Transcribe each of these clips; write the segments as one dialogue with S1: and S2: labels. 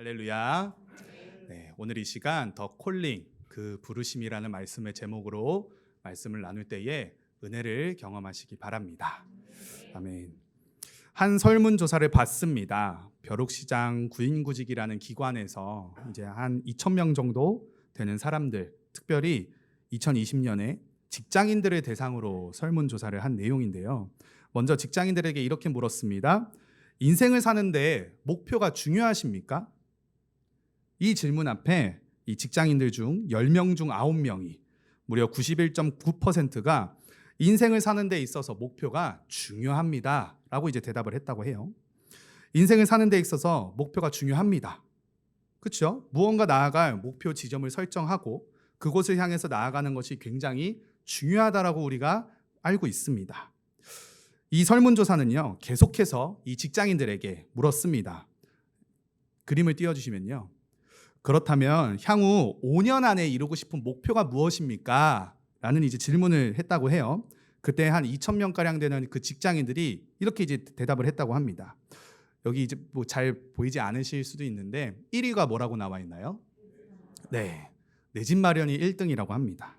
S1: 할렐루야. 네, 오늘 이 시간 더 콜링 그 부르심이라는 말씀의 제목으로 말씀을 나눌 때에 은혜를 경험하시기 바랍니다. 아멘. 한 설문조사를 봤습니다. 벼룩시장 구인구직이라는 기관에서 이제 한 2,000명 정도 되는 사람들, 특별히 2020년에 직장인들을 대상으로 설문조사를 한 내용인데요. 먼저 직장인들에게 이렇게 물었습니다. 인생을 사는데 목표가 중요하십니까? 이 질문 앞에 이 직장인들 중 10명 중 9명이 무려 91.9%가 인생을 사는 데 있어서 목표가 중요합니다 라고 이제 대답을 했다고 해요. 인생을 사는 데 있어서 목표가 중요합니다. 그렇죠? 무언가 나아갈 목표 지점을 설정하고 그곳을 향해서 나아가는 것이 굉장히 중요하다라고 우리가 알고 있습니다. 이 설문조사는요, 계속해서 이 직장인들에게 물었습니다. 그림을 띄워주시면요. 그렇다면 향후 5년 안에 이루고 싶은 목표가 무엇입니까? 라는 이제 질문을 했다고 해요. 그때 한 2,000명가량 되는 그 직장인들이 이렇게 이제 대답을 했다고 합니다. 여기 이제 뭐 잘 보이지 않으실 수도 있는데 1위가 뭐라고 나와 있나요? 네. 내 집 마련이 1등이라고 합니다.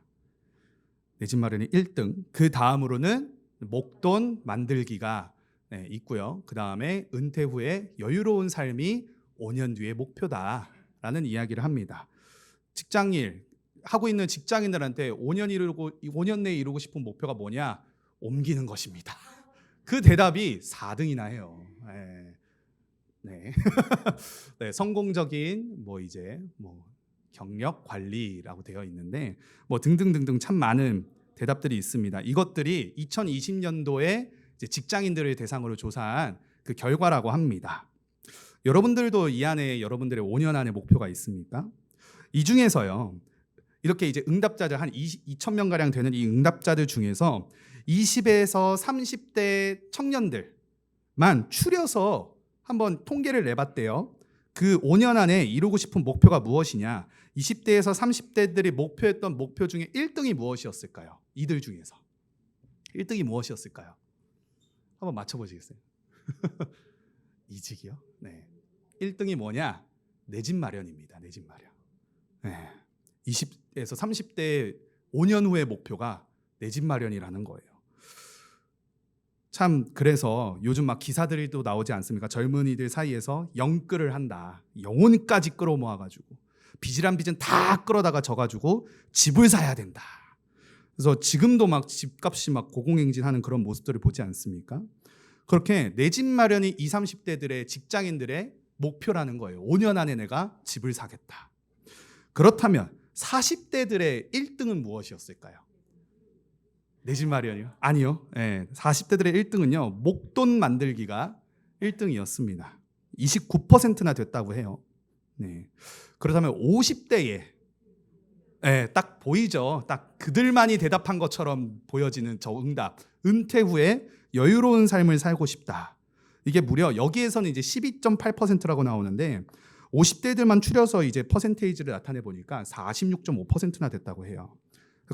S1: 내 집 마련이 1등. 그 다음으로는 목돈 만들기가 있고요. 그 다음에 은퇴 후에 여유로운 삶이 5년 뒤의 목표다라는 이야기를 합니다. 직장일 하고 있는 직장인들한테 5년 내에 이루고 싶은 목표가 뭐냐? 옮기는 것입니다. 그 대답이 4등이나 해요. 네. 네, 성공적인 경력 관리라고 되어 있는데 등등등등 참 많은 대답들이 있습니다. 이것들이 2020년도에 직장인들을 대상으로 조사한 그 결과라고 합니다. 여러분들도 이 안에 여러분들의 5년 안의 목표가 있습니까? 이 중에서요, 이렇게 이제 응답자들 한 2,000명 가량 되는 이 응답자들 중에서 20에서 30대 청년들만 추려서 한번 통계를 내봤대요. 그 5년 안에 이루고 싶은 목표가 무엇이냐? 20대에서 30대들이 목표했던 목표 중에 1등이 무엇이었을까요? 이들 중에서 1등이 무엇이었을까요? 한번 맞춰보시겠어요? 이직이요? 네. 1등이 뭐냐? 내 집 마련입니다. 내 집 마련. 네. 20에서 30대 5년 후의 목표가 내 집 마련이라는 거예요. 참 그래서 요즘 막 기사들이 또 나오지 않습니까? 젊은이들 사이에서 영끌을 한다. 영혼까지 끌어모아가지고 빚이란 빚은 다 끌어다가 져가지고 집을 사야 된다. 그래서 지금도 막 집값이 막 고공행진하는 그런 모습들을 보지 않습니까? 그렇게 내 집 마련이 20, 30대들의 직장인들의 목표라는 거예요. 5년 안에 내가 집을 사겠다. 그렇다면 40대들의 1등은 무엇이었을까요? 내 집 마련이요? 아니요. 40대들의 1등은요. 목돈 만들기가 1등이었습니다. 29%나 됐다고 해요. 네. 그렇다면 50대에 딱 보이죠. 딱 그들만이 대답한 것처럼 보여지는 저 응답. 은퇴 후에 여유로운 삶을 살고 싶다. 이게 무려 여기에서는 이제 12.8%라고 나오는데 50대들만 추려서 이제 퍼센테이지를 나타내 보니까 46.5%나 됐다고 해요.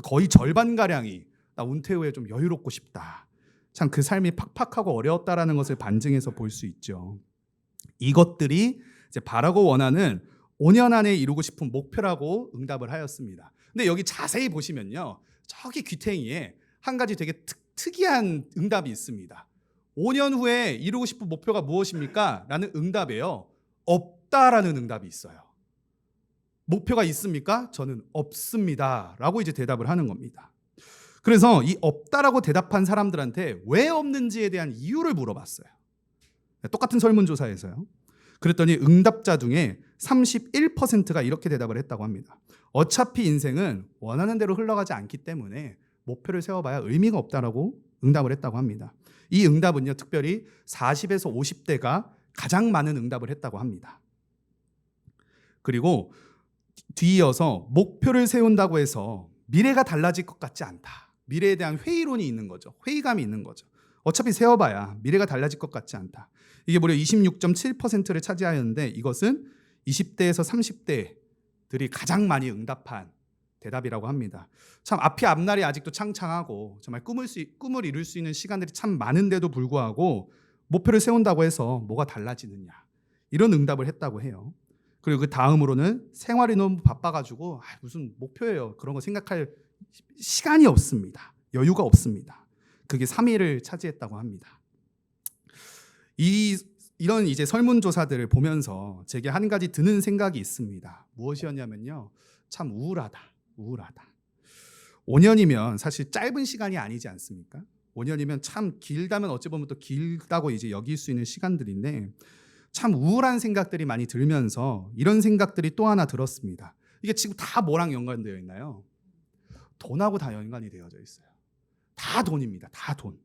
S1: 거의 절반 가량이 나 은퇴 후에 좀 여유롭고 싶다. 참 그 삶이 팍팍하고 어려웠다라는 것을 반증해서 볼 수 있죠. 이것들이 이제 바라고 원하는 5년 안에 이루고 싶은 목표라고 응답을 하였습니다. 근데 여기 자세히 보시면요, 저기 귀퉁이에 한 가지 되게 특이한 응답이 있습니다. 5년 후에 이루고 싶은 목표가 무엇입니까? 라는 응답에요, 없다라는 응답이 있어요. 목표가 있습니까? 저는 없습니다 라고 이제 대답을 하는 겁니다. 그래서 이 없다라고 대답한 사람들한테 왜 없는지에 대한 이유를 물어봤어요. 똑같은 설문조사에서요. 그랬더니 응답자 중에 31%가 이렇게 대답을 했다고 합니다. 어차피 인생은 원하는 대로 흘러가지 않기 때문에 목표를 세워봐야 의미가 없다라고 응답을 했다고 합니다. 이 응답은요, 특별히 40에서 50대가 가장 많은 응답을 했다고 합니다. 그리고 뒤이어서 목표를 세운다고 해서 미래가 달라질 것 같지 않다. 미래에 대한 회의론이 있는 거죠. 회의감이 있는 거죠. 어차피 세워봐야 미래가 달라질 것 같지 않다. 이게 무려 26.7%를 차지하였는데 이것은 20대에서 30대들이 가장 많이 응답한 대답이라고 합니다. 참 앞날이 아직도 창창하고 정말 꿈을 이룰 수 있는 시간들이 참 많은데도 불구하고 목표를 세운다고 해서 뭐가 달라지느냐, 이런 응답을 했다고 해요. 그리고 그 다음으로는 생활이 너무 바빠가지고 무슨 목표예요. 그런 거 생각할 시간이 없습니다. 여유가 없습니다. 그게 3위를 차지했다고 합니다. 이런 이제 설문조사들을 보면서 제게 한 가지 드는 생각이 있습니다. 무엇이었냐면요. 참 우울하다. 5년이면 사실 짧은 시간이 아니지 않습니까? 5년이면 참 길다면 어찌 보면 또 길다고 이제 여길 수 있는 시간들인데 참 우울한 생각들이 많이 들면서 이런 생각들이 또 하나 들었습니다. 이게 지금 다 뭐랑 연관되어 있나요? 돈하고 다 연관이 되어져 있어요. 다 돈입니다. 다 돈.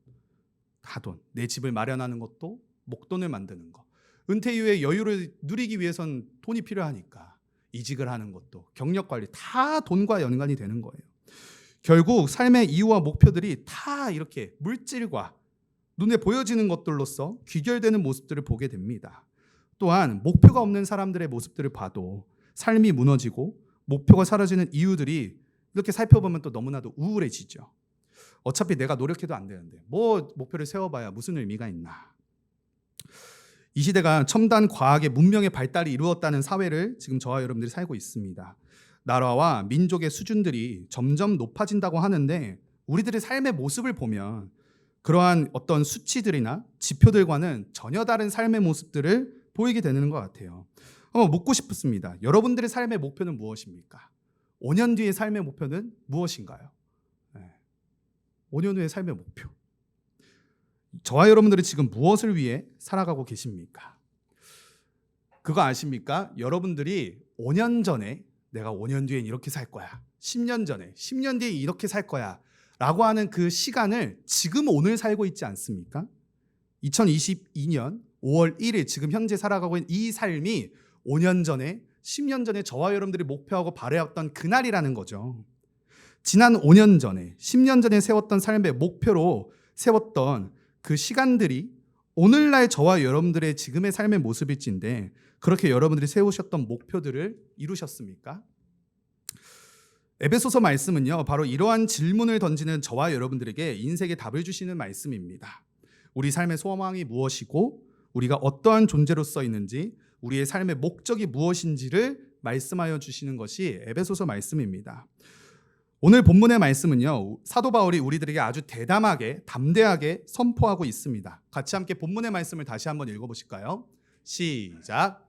S1: 내 집을 마련하는 것도 목돈을 만드는 거. 은퇴 이후에 여유를 누리기 위해선 돈이 필요하니까 이직을 하는 것도 경력 관리 다 돈과 연관이 되는 거예요. 결국 삶의 이유와 목표들이 다 이렇게 물질과 눈에 보여지는 것들로서 귀결되는 모습들을 보게 됩니다. 또한 목표가 없는 사람들의 모습들을 봐도 삶이 무너지고 목표가 사라지는 이유들이 이렇게 살펴보면 또 너무나도 우울해지죠. 어차피 내가 노력해도 안 되는데 뭐 목표를 세워봐야 무슨 의미가 있나. 이 시대가 첨단 과학의 문명의 발달이 이루었다는 사회를 지금 저와 여러분들이 살고 있습니다. 나라와 민족의 수준들이 점점 높아진다고 하는데 우리들의 삶의 모습을 보면 그러한 어떤 수치들이나 지표들과는 전혀 다른 삶의 모습들을 보이게 되는 것 같아요. 한번 묻고 싶습니다. 여러분들의 삶의 목표는 무엇입니까? 5년 뒤의 삶의 목표는 무엇인가요? 5년 후의 삶의 목표. 저와 여러분들이 지금 무엇을 위해 살아가고 계십니까? 그거 아십니까? 여러분들이 5년 전에 내가 5년 뒤엔 이렇게 살 거야. 10년 전에, 10년 뒤에 이렇게 살 거야. 라고 하는 그 시간을 지금 오늘 살고 있지 않습니까? 2022년 5월 1일 지금 현재 살아가고 있는 이 삶이 5년 전에, 10년 전에 저와 여러분들이 목표하고 바라였던 그날이라는 거죠. 지난 5년 전에, 10년 전에 세웠던 삶의 목표로 세웠던 그 시간들이 오늘날 저와 여러분들의 지금의 삶의 모습일진데 그렇게 여러분들이 세우셨던 목표들을 이루셨습니까? 에베소서 말씀은요, 바로 이러한 질문을 던지는 저와 여러분들에게 인생의 답을 주시는 말씀입니다. 우리 삶의 소망이 무엇이고 우리가 어떠한 존재로서 있는지 우리의 삶의 목적이 무엇인지를 말씀하여 주시는 것이 에베소서 말씀입니다. 오늘 본문의 말씀은요, 사도 바울이 우리들에게 아주 대담하게 담대하게 선포하고 있습니다. 같이 함께 본문의 말씀을 다시 한번 읽어보실까요? 시작.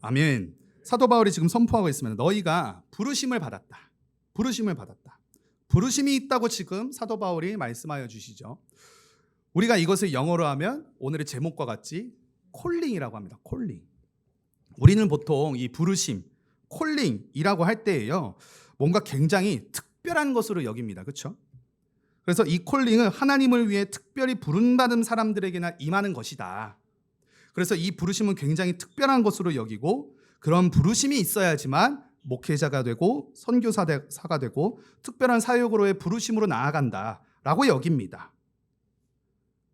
S1: 아멘. 사도 바울이 지금 선포하고 있습니다. 너희가 부르심을 받았다. 부르심을 받았다. 부르심이 있다고 지금 사도 바울이 말씀하여 주시죠. 우리가 이것을 영어로 하면 오늘의 제목과 같이 콜링이라고 합니다. 콜링. 우리는 보통 이 부르심, 콜링이라고 할 때에요, 뭔가 굉장히 특별한 것으로 여깁니다. 그렇죠? 그래서 이 콜링은 하나님을 위해 특별히 부름받은 사람들에게나 임하는 것이다. 그래서 이 부르심은 굉장히 특별한 것으로 여기고 그런 부르심이 있어야지만 목회자가 되고 선교사가 되고 특별한 사역으로의 부르심으로 나아간다라고 여깁니다.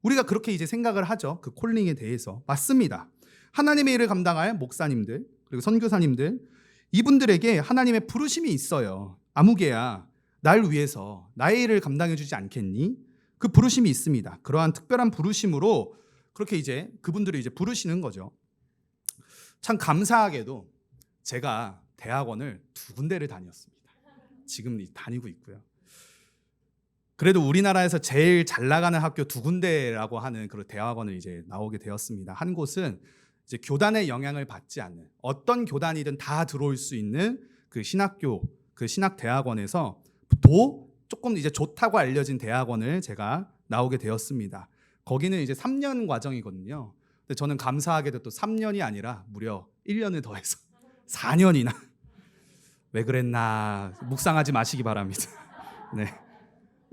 S1: 우리가 그렇게 이제 생각을 하죠. 그 콜링에 대해서. 맞습니다. 하나님의 일을 감당할 목사님들 그리고 선교사님들 이분들에게 하나님의 부르심이 있어요. 아무개야 날 위해서 나의 일을 감당해 주지 않겠니? 그 부르심이 있습니다. 그러한 특별한 부르심으로 그렇게 이제 그분들을 이제 부르시는 거죠. 참 감사하게도 제가 대학원을 2군데를 다녔습니다. 지금 다니고 있고요. 그래도 우리나라에서 제일 잘 나가는 학교 2군데라고 하는 그런 대학원을 이제 나오게 되었습니다. 한 곳은 이제 교단의 영향을 받지 않는 어떤 교단이든 다 들어올 수 있는 그 신학교, 그 신학대학원에서 조금 이제 좋다고 알려진 대학원을 제가 나오게 되었습니다. 거기는 이제 3년 과정이거든요. 근데 저는 감사하게도 또 3년이 아니라 무려 1년을 더해서 4년이나 왜 그랬나 묵상하지 마시기 바랍니다. 네.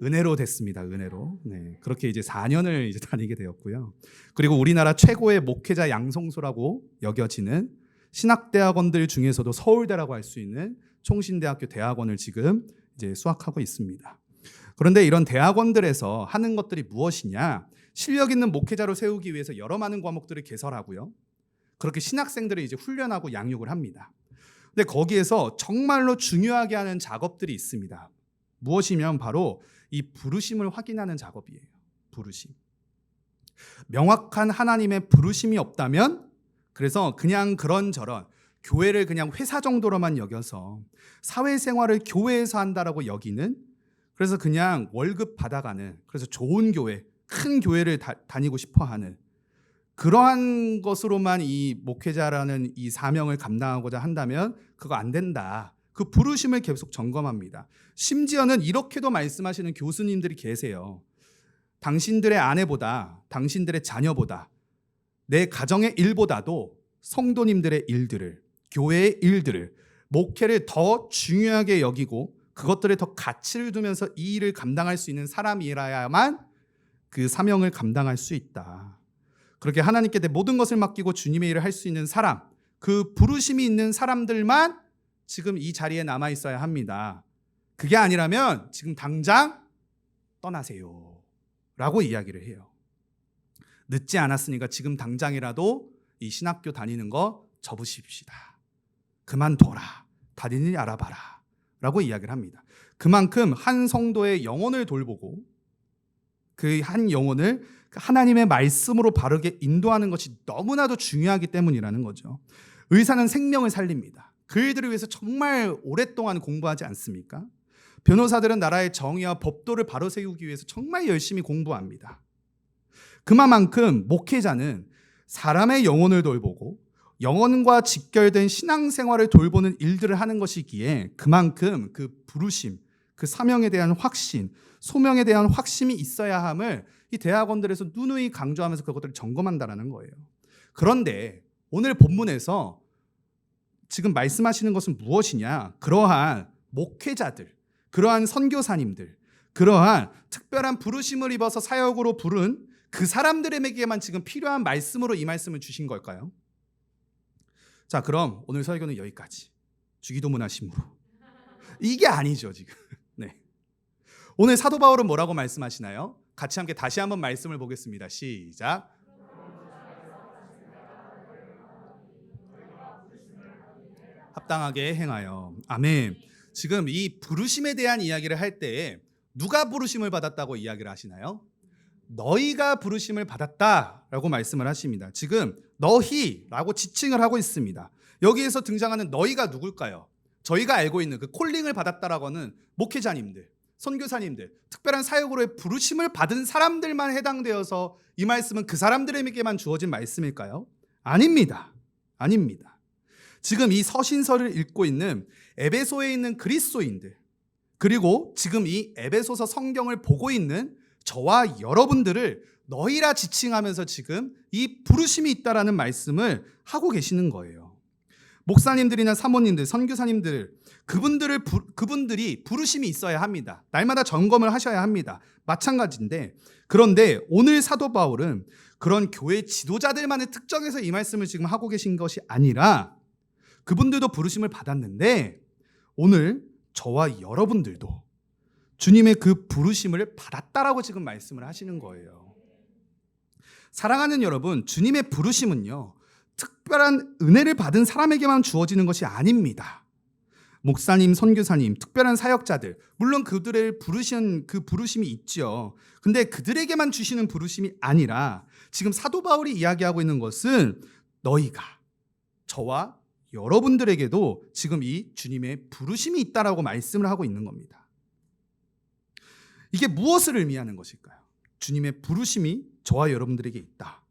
S1: 은혜로 됐습니다. 은혜로. 네. 그렇게 이제 4년을 이제 다니게 되었고요. 그리고 우리나라 최고의 목회자 양성소라고 여겨지는 신학대학원들 중에서도 서울대라고 할 수 있는 총신대학교 대학원을 지금 이제 수학하고 있습니다. 그런데 이런 대학원들에서 하는 것들이 무엇이냐? 실력 있는 목회자로 세우기 위해서 여러 많은 과목들을 개설하고요. 그렇게 신학생들을 이제 훈련하고 양육을 합니다. 근데 거기에서 정말로 중요하게 하는 작업들이 있습니다. 무엇이면 바로 이 부르심을 확인하는 작업이에요. 부르심. 명확한 하나님의 부르심이 없다면, 그래서 그냥 그런저런 교회를 그냥 회사 정도로만 여겨서 사회생활을 교회에서 한다라고 여기는, 그래서 그냥 월급 받아가는, 그래서 좋은 교회, 큰 교회를 다니고 싶어 하는 그러한 것으로만 이 목회자라는 이 사명을 감당하고자 한다면 그거 안 된다. 그 부르심을 계속 점검합니다. 심지어는 이렇게도 말씀하시는 교수님들이 계세요. 당신들의 아내보다, 당신들의 자녀보다, 내 가정의 일보다도 성도님들의 일들을, 교회의 일들을, 목회를 더 중요하게 여기고 그것들에 더 가치를 두면서 이 일을 감당할 수 있는 사람이라야만 그 사명을 감당할 수 있다. 그렇게 하나님께 내 모든 것을 맡기고 주님의 일을 할 수 있는 사람, 그 부르심이 있는 사람들만 지금 이 자리에 남아 있어야 합니다. 그게 아니라면 지금 당장 떠나세요 라고 이야기를 해요. 늦지 않았으니까 지금 당장이라도 이 신학교 다니는 거 접으십시다. 그만둬라. 다니는 일 알아봐라 라고 이야기를 합니다. 그만큼 한 성도의 영혼을 돌보고 그 한 영혼을 하나님의 말씀으로 바르게 인도하는 것이 너무나도 중요하기 때문이라는 거죠. 의사는 생명을 살립니다. 그 일들을 위해서 정말 오랫동안 공부하지 않습니까? 변호사들은 나라의 정의와 법도를 바로 세우기 위해서 정말 열심히 공부합니다. 그만큼 목회자는 사람의 영혼을 돌보고 영혼과 직결된 신앙생활을 돌보는 일들을 하는 것이기에 그만큼 그 부르심, 그 사명에 대한 확신, 소명에 대한 확신이 있어야 함을 이 대학원들에서 누누이 강조하면서 그것들을 점검한다는 거예요. 그런데 오늘 본문에서 지금 말씀하시는 것은 무엇이냐? 그러한 목회자들, 그러한 선교사님들, 그러한 특별한 부르심을 입어서 사역으로 부른 그 사람들에게만 지금 필요한 말씀으로 이 말씀을 주신 걸까요? 자, 그럼 오늘 설교는 여기까지. 주기도문하심으로. 이게 아니죠, 지금. 네. 오늘 사도 바울은 뭐라고 말씀하시나요? 같이 함께 다시 한번 말씀을 보겠습니다. 시작. 합당하게 행하여. 아멘. 지금 이 부르심에 대한 이야기를 할 때에 누가 부르심을 받았다고 이야기를 하시나요? 너희가 부르심을 받았다라고 말씀을 하십니다. 지금 너희라고 지칭을 하고 있습니다. 여기에서 등장하는 너희가 누굴까요? 저희가 알고 있는 그 콜링을 받았다라고는 목회자님들, 선교사님들, 특별한 사역으로의 부르심을 받은 사람들만 해당되어서 이 말씀은 그 사람들에게만 주어진 말씀일까요? 아닙니다. 아닙니다. 지금 이 서신서를 읽고 있는 에베소에 있는 그리스도인들, 그리고 지금 이 에베소서 성경을 보고 있는 저와 여러분들을 너희라 지칭하면서 지금 이 부르심이 있다라는 말씀을 하고 계시는 거예요. 목사님들이나 사모님들, 선교사님들, 그분들이 부르심이 있어야 합니다. 날마다 점검을 하셔야 합니다. 마찬가지인데, 그런데 오늘 사도 바울은 그런 교회 지도자들만의 특정해서 이 말씀을 지금 하고 계신 것이 아니라 그분들도 부르심을 받았는데 오늘 저와 여러분들도 주님의 그 부르심을 받았다라고 지금 말씀을 하시는 거예요. 사랑하는 여러분, 주님의 부르심은요, 특별한 은혜를 받은 사람에게만 주어지는 것이 아닙니다. 목사님, 선교사님, 특별한 사역자들, 물론 그들을 부르신 그 부르심이 있죠. 근데 그들에게만 주시는 부르심이 아니라 지금 사도 바울이 이야기하고 있는 것은 너희가, 저와 여러분들에게도 지금 이 주님의 부르심이 있다라고 말씀을 하고 있는 겁니다. 이게 무엇을 의미하는 것일까요? 주님의 부르심이 저와 여러분들에게 있다.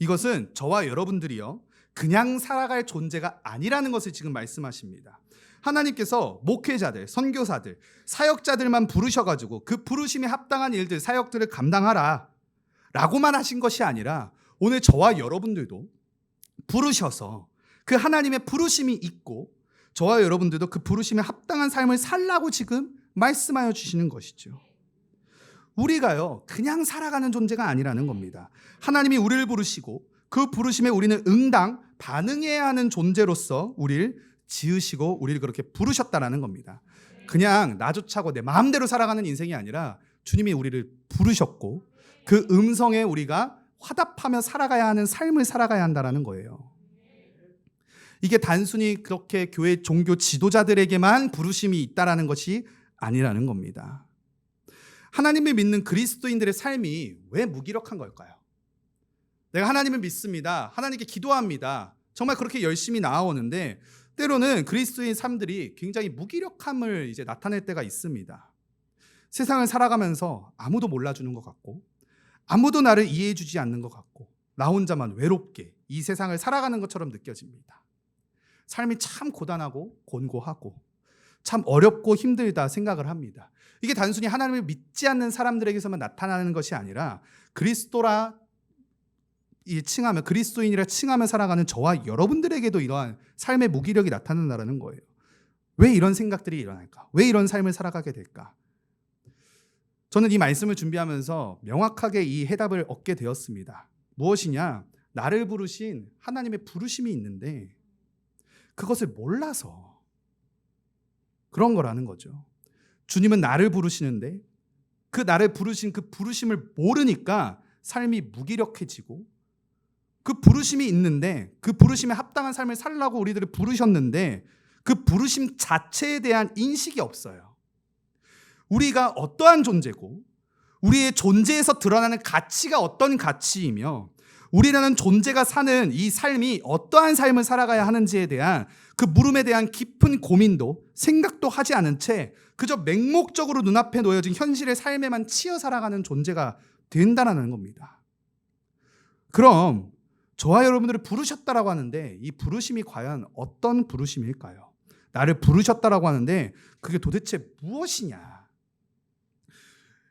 S1: 이것은 저와 여러분들이요, 그냥 살아갈 존재가 아니라는 것을 지금 말씀하십니다. 하나님께서 목회자들, 선교사들, 사역자들만 부르셔가지고 그 부르심에 합당한 일들, 사역들을 감당하라 라고만 하신 것이 아니라 오늘 저와 여러분들도 부르셔서 그 하나님의 부르심이 있고 저와 여러분들도 그 부르심에 합당한 삶을 살라고 지금 말씀하여 주시는 것이죠. 우리가요, 그냥 살아가는 존재가 아니라는 겁니다. 하나님이 우리를 부르시고 그 부르심에 우리는 응당, 반응해야 하는 존재로서 우리를 지으시고 우리를 그렇게 부르셨다라는 겁니다. 그냥 나조차고 내 마음대로 살아가는 인생이 아니라 주님이 우리를 부르셨고 그 음성에 우리가 화답하며 살아가야 하는 삶을 살아가야 한다는 거예요. 이게 단순히 그렇게 교회 종교 지도자들에게만 부르심이 있다라는 것이 아니라는 겁니다. 하나님을 믿는 그리스도인들의 삶이 왜 무기력한 걸까요? 내가 하나님을 믿습니다. 하나님께 기도합니다. 정말 그렇게 열심히 나아오는데 때로는 그리스도인 삶들이 굉장히 무기력함을 이제 나타낼 때가 있습니다. 세상을 살아가면서 아무도 몰라주는 것 같고 아무도 나를 이해해주지 않는 것 같고 나 혼자만 외롭게 이 세상을 살아가는 것처럼 느껴집니다. 삶이 참 고단하고 곤고하고 참 어렵고 힘들다 생각을 합니다. 이게 단순히 하나님을 믿지 않는 사람들에게서만 나타나는 것이 아니라 그리스도라 칭하며 그리스도인이라 칭하며 살아가는 저와 여러분들에게도 이러한 삶의 무기력이 나타난다는 거예요. 왜 이런 생각들이 일어날까? 왜 이런 삶을 살아가게 될까? 저는 이 말씀을 준비하면서 명확하게 이 해답을 얻게 되었습니다. 무엇이냐? 나를 부르신 하나님의 부르심이 있는데 그것을 몰라서 그런 거라는 거죠. 주님은 나를 부르시는데 그 나를 부르신 그 부르심을 모르니까 삶이 무기력해지고 그 부르심이 있는데 그 부르심에 합당한 삶을 살라고 우리들을 부르셨는데 그 부르심 자체에 대한 인식이 없어요. 우리가 어떠한 존재고 우리의 존재에서 드러나는 가치가 어떤 가치이며 우리라는 존재가 사는 이 삶이 어떠한 삶을 살아가야 하는지에 대한 그 물음에 대한 깊은 고민도 생각도 하지 않은 채 그저 맹목적으로 눈앞에 놓여진 현실의 삶에만 치여 살아가는 존재가 된다는 겁니다. 그럼 저와 여러분들을 부르셨다라고 하는데 이 부르심이 과연 어떤 부르심일까요? 나를 부르셨다라고 하는데 그게 도대체 무엇이냐?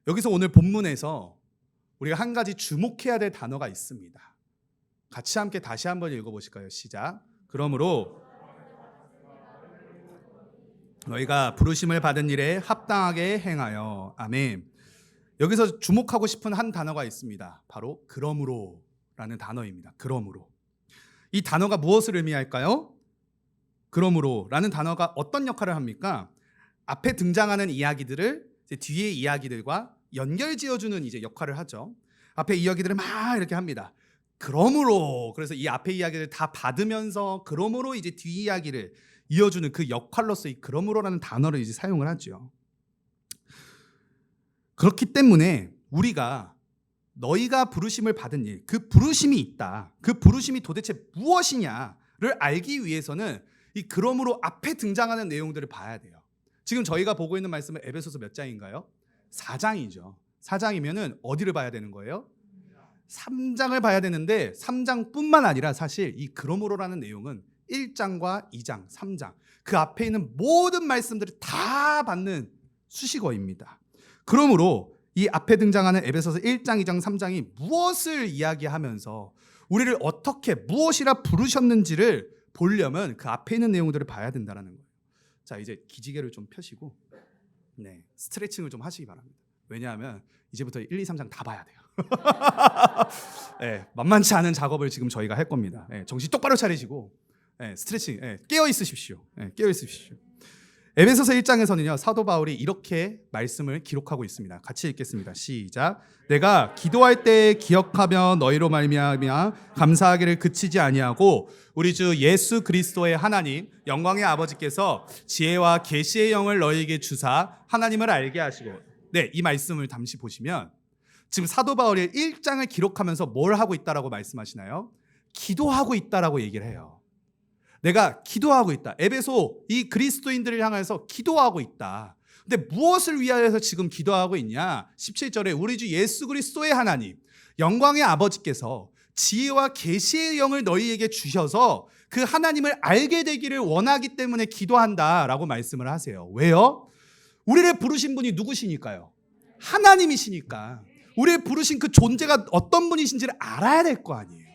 S1: 여기서 오늘 본문에서 우리가 한 가지 주목해야 될 단어가 있습니다. 같이 함께 다시 한번 읽어보실까요? 시작. 그러므로 너희가 부르심을 받은 일에 합당하게 행하여. 아멘. 여기서 주목하고 싶은 한 단어가 있습니다. 바로 그러므로라는 단어입니다. 그러므로. 이 단어가 무엇을 의미할까요? 그러므로라는 단어가 어떤 역할을 합니까? 앞에 등장하는 이야기들을 뒤의 이야기들과 연결 지어주는 이제 역할을 하죠. 앞에 이야기들을 막 이렇게 합니다. 그러므로, 그래서 이 앞에 이야기를 다 받으면서 그러므로 이제 뒤 이야기를 이어주는 그 역할로서 이 그러므로라는 단어를 이제 사용을 하죠. 그렇기 때문에 우리가 너희가 부르심을 받은 일, 그 부르심이 있다. 그 부르심이 도대체 무엇이냐를 알기 위해서는 이 그러므로 앞에 등장하는 내용들을 봐야 돼요. 지금 저희가 보고 있는 말씀은 에베소서 몇 장인가요? 4장이죠. 4장이면은 어디를 봐야 되는 거예요? 3장을 봐야 되는데 3장뿐만 아니라 사실 이 그러므로라는 내용은 1장과 2장, 3장 그 앞에 있는 모든 말씀들을 다 받는 수식어입니다. 그러므로 이 앞에 등장하는 에베소서 1장, 2장, 3장이 무엇을 이야기하면서 우리를 어떻게 무엇이라 부르셨는지를 보려면 그 앞에 있는 내용들을 봐야 된다는 거예요. 자, 이제 기지개를 좀 펴시고 스트레칭을 좀 하시기 바랍니다. 왜냐하면 이제부터 1, 2, 3장 다 봐야 돼요. 만만치 않은 작업을 지금 저희가 할 겁니다. 정신 똑바로 차리시고 스트레칭, 깨어 있으십시오. 깨어 있으십시오. 에베소서 1장에서는요 사도 바울이 이렇게 말씀을 기록하고 있습니다. 같이 읽겠습니다. 시작. 내가 기도할 때 기억하며 너희로 말미암아 감사하기를 그치지 아니하고 우리 주 예수 그리스도의 하나님 영광의 아버지께서 지혜와 계시의 영을 너희에게 주사 하나님을 알게 하시고. 이 말씀을 잠시 보시면 지금 사도 바울이 1장을 기록하면서 뭘 하고 있다라고 말씀하시나요? 기도하고 있다라고 얘기를 해요. 내가 기도하고 있다. 에베소 이 그리스도인들을 향해서 기도하고 있다. 근데 무엇을 위하여서 지금 기도하고 있냐? 17절에 우리 주 예수 그리스도의 하나님 영광의 아버지께서 지혜와 계시의 영을 너희에게 주셔서 그 하나님을 알게 되기를 원하기 때문에 기도한다라고 말씀을 하세요. 왜요? 우리를 부르신 분이 누구시니까요? 하나님이시니까. 우리를 부르신 그 존재가 어떤 분이신지를 알아야 될 거 아니에요.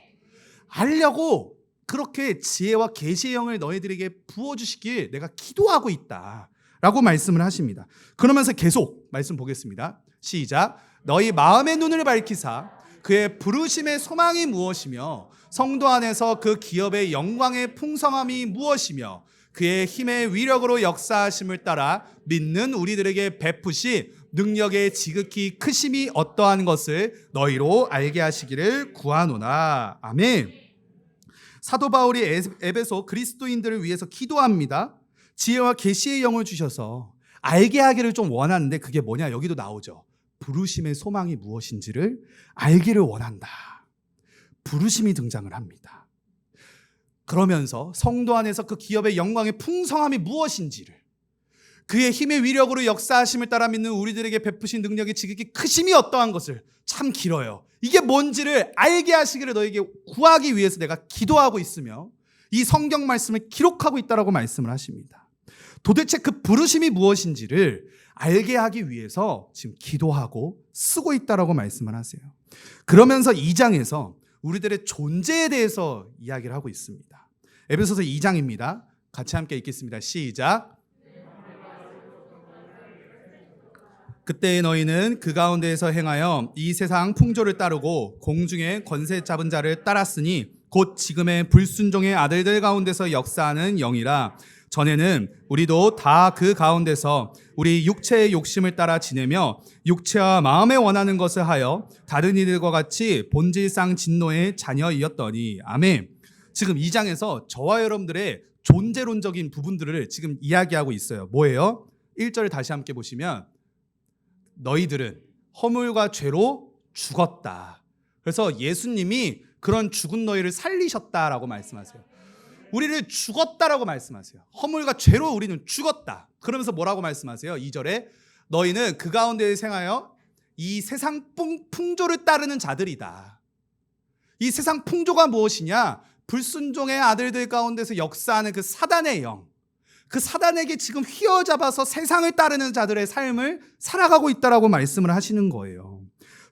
S1: 알려고 그렇게 지혜와 계시의 영을 너희들에게 부어주시길 내가 기도하고 있다라고 말씀을 하십니다. 그러면서 계속 말씀 보겠습니다. 시작. 너희 마음의 눈을 밝히사 그의 부르심의 소망이 무엇이며 성도 안에서 그 기업의 영광의 풍성함이 무엇이며 그의 힘의 위력으로 역사하심을 따라 믿는 우리들에게 베푸시 능력의 지극히 크심이 어떠한 것을 너희로 알게 하시기를 구하노나. 아멘. 사도 바울이 에베소 그리스도인들을 위해서 기도합니다. 지혜와 계시의 영을 주셔서 알게 하기를 좀 원하는데 그게 뭐냐? 여기도 나오죠. 부르심의 소망이 무엇인지를 알기를 원한다. 부르심이 등장을 합니다. 그러면서 성도 안에서 그 기업의 영광의 풍성함이 무엇인지를, 그의 힘의 위력으로 역사하심을 따라 믿는 우리들에게 베푸신 능력의 지극히 크심이 어떠한 것을, 참 길어요. 이게 뭔지를 알게 하시기를 너에게 구하기 위해서 내가 기도하고 있으며 이 성경 말씀을 기록하고 있다라고 말씀을 하십니다. 도대체 그 부르심이 무엇인지를 알게 하기 위해서 지금 기도하고 쓰고 있다라고 말씀을 하세요. 그러면서 2장에서 우리들의 존재에 대해서 이야기를 하고 있습니다. 에베소서 2장입니다. 같이 함께 읽겠습니다. 시작. 그때 너희는 그 가운데에서 행하여 이 세상 풍조를 따르고 공중의 권세 잡은 자를 따랐으니 곧 지금의 불순종의 아들들 가운데서 역사하는 영이라. 전에는 우리도 다 그 가운데서 우리 육체의 욕심을 따라 지내며 육체와 마음에 원하는 것을 하여 다른 이들과 같이 본질상 진노의 자녀이었더니. 아멘. 지금 2장에서 저와 여러분들의 존재론적인 부분들을 지금 이야기하고 있어요. 뭐예요? 1절 다시 함께 보시면 너희들은 허물과 죄로 죽었다. 그래서 예수님이 그런 죽은 너희를 살리셨다라고 말씀하세요. 우리를 죽었다라고 말씀하세요. 허물과 죄로 우리는 죽었다. 그러면서 뭐라고 말씀하세요? 2절에 너희는 그 가운데 생하여 이 세상 풍조를 따르는 자들이다. 이 세상 풍조가 무엇이냐? 불순종의 아들들 가운데서 역사하는 그 사단의 영, 그 사단에게 지금 휘어잡아서 세상을 따르는 자들의 삶을 살아가고 있다라고 말씀을 하시는 거예요.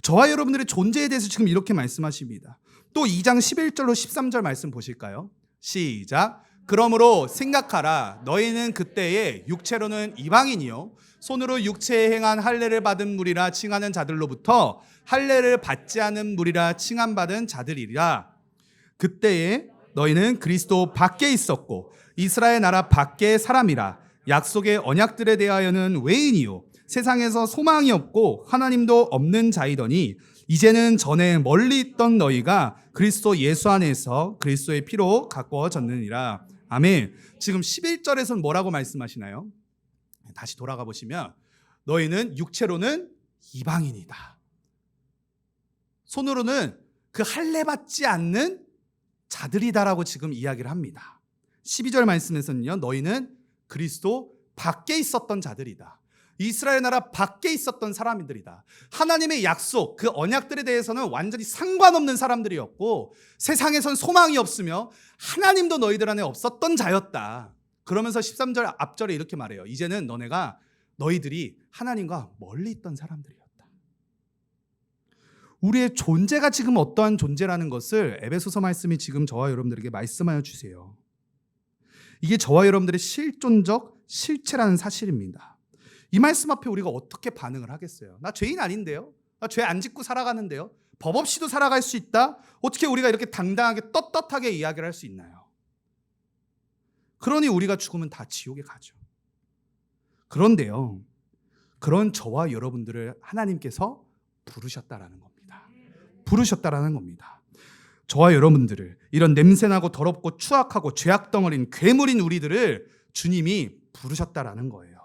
S1: 저와 여러분들의 존재에 대해서 지금 이렇게 말씀하십니다. 또 2장 11절로 13절 말씀 보실까요? 시작. 그러므로 생각하라. 너희는 그때에 육체로는 이방인이요 손으로 육체에 행한 할례를 받은 무리라 칭하는 자들로부터 할례를 받지 않은 무리라 칭함받은 자들이라. 그때에 너희는 그리스도 밖에 있었고 이스라엘 나라 밖의 사람이라. 약속의 언약들에 대하여는 외인이요 세상에서 소망이 없고 하나님도 없는 자이더니 이제는 전에 멀리 있던 너희가 그리스도 예수 안에서 그리스도의 피로 가꾸어졌느니라. 아멘. 지금 11절에서는 뭐라고 말씀하시나요? 다시 돌아가 보시면 너희는 육체로는 이방인이다. 손으로는 그 할례 받지 않는 자들이다라고 지금 이야기를 합니다. 12절 말씀에서는요, 너희는 그리스도 밖에 있었던 자들이다. 이스라엘 나라 밖에 있었던 사람들이다. 하나님의 약속, 그 언약들에 대해서는 완전히 상관없는 사람들이었고 세상에선 소망이 없으며 하나님도 너희들 안에 없었던 자였다. 그러면서 13절 앞절에 이렇게 말해요. 이제는 너희들이 하나님과 멀리 있던 사람들이었다. 우리의 존재가 지금 어떠한 존재라는 것을 에베소서 말씀이 지금 저와 여러분들에게 말씀하여 주세요. 이게 저와 여러분들의 실존적 실체라는 사실입니다. 이 말씀 앞에 우리가 어떻게 반응을 하겠어요? 나 죄인 아닌데요? 나 죄 안 짓고 살아가는데요? 법 없이도 살아갈 수 있다? 어떻게 우리가 이렇게 당당하게 떳떳하게 이야기를 할 수 있나요? 그러니 우리가 죽으면 다 지옥에 가죠. 그런데요, 그런 저와 여러분들을 하나님께서 부르셨다라는 겁니다. 부르셨다라는 겁니다. 저와 여러분들을, 이런 냄새나고 더럽고 추악하고 죄악덩어리인 괴물인 우리들을 주님이 부르셨다라는 거예요.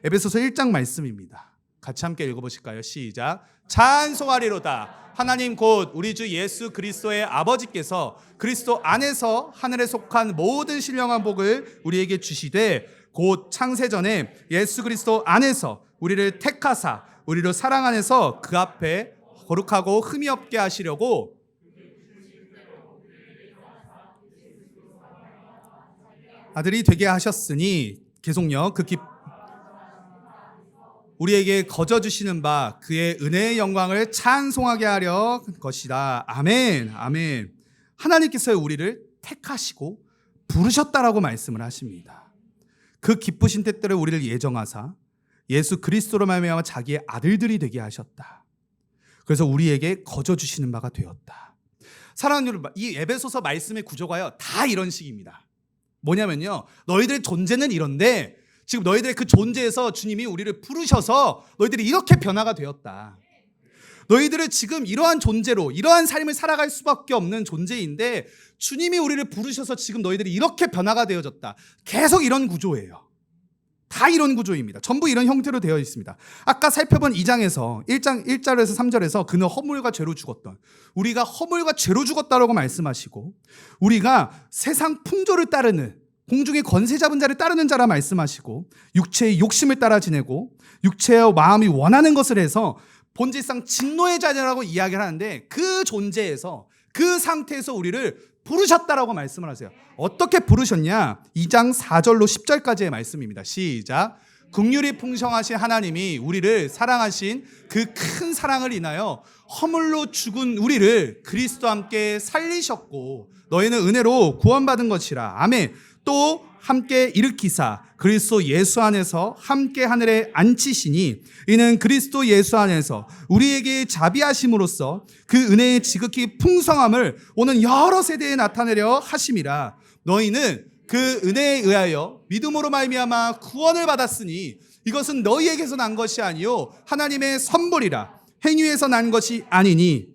S1: 에베소서 1장 말씀입니다. 같이 함께 읽어보실까요? 시작. 찬송하리로다. 하나님 곧 우리 주 예수 그리스도의 아버지께서 그리스도 안에서 하늘에 속한 모든 신령한 복을 우리에게 주시되 곧 창세전에 예수 그리스도 안에서 우리를 택하사 우리로 사랑 안에서 그 앞에 거룩하고 흠이 없게 하시려고 아들이 되게 하셨으니, 계속요, 우리에게 거저 주시는 바 그의 은혜의 영광을 찬송하게 하려 것이다. 아멘. 아멘. 하나님께서 우리를 택하시고 부르셨다라고 말씀을 하십니다. 그 기쁘신 뜻대로 우리를 예정하사 예수 그리스도로 말미암아 자기의 아들들이 되게 하셨다. 그래서 우리에게 거저 주시는 바가 되었다. 사랑하는 여러분, 이 에베소서 말씀의 구조가요 다 이런 식입니다. 뭐냐면요, 너희들의 존재는 이런데 지금 너희들의 그 존재에서 주님이 우리를 부르셔서 너희들이 이렇게 변화가 되었다. 너희들은 지금 이러한 존재로 이러한 삶을 살아갈 수밖에 없는 존재인데 주님이 우리를 부르셔서 지금 너희들이 이렇게 변화가 되어졌다. 계속 이런 구조예요. 다 이런 구조입니다. 전부 이런 형태로 되어 있습니다. 아까 살펴본 2장에서 1장 1절에서 3절에서 그는 허물과 죄로 죽었던, 우리가 허물과 죄로 죽었다라고 말씀하시고, 우리가 세상 풍조를 따르는, 공중의 권세 잡은 자를 따르는 자라 말씀하시고, 육체의 욕심을 따라 지내고 육체의 마음이 원하는 것을 해서 본질상 진노의 자녀라고 이야기를 하는데, 그 존재에서, 그 상태에서 우리를 부르셨다라고 말씀을 하세요. 어떻게 부르셨냐? 2장 4절로 10절까지의 말씀입니다. 시작. 긍휼이 풍성하신 하나님이 우리를 사랑하신 그 큰 사랑을 인하여 허물로 죽은 우리를 그리스도와 함께 살리셨고 너희는 은혜로 구원받은 것이라. 아멘. 또 함께 일으키사 그리스도 예수 안에서 함께 하늘에 앉히시니 이는 그리스도 예수 안에서 우리에게 자비하심으로써 그 은혜의 지극히 풍성함을 오는 여러 세대에 나타내려 하심이라. 너희는 그 은혜에 의하여 믿음으로 말미암아 구원을 받았으니 이것은 너희에게서 난 것이 아니요 하나님의 선물이라. 행위에서 난 것이 아니니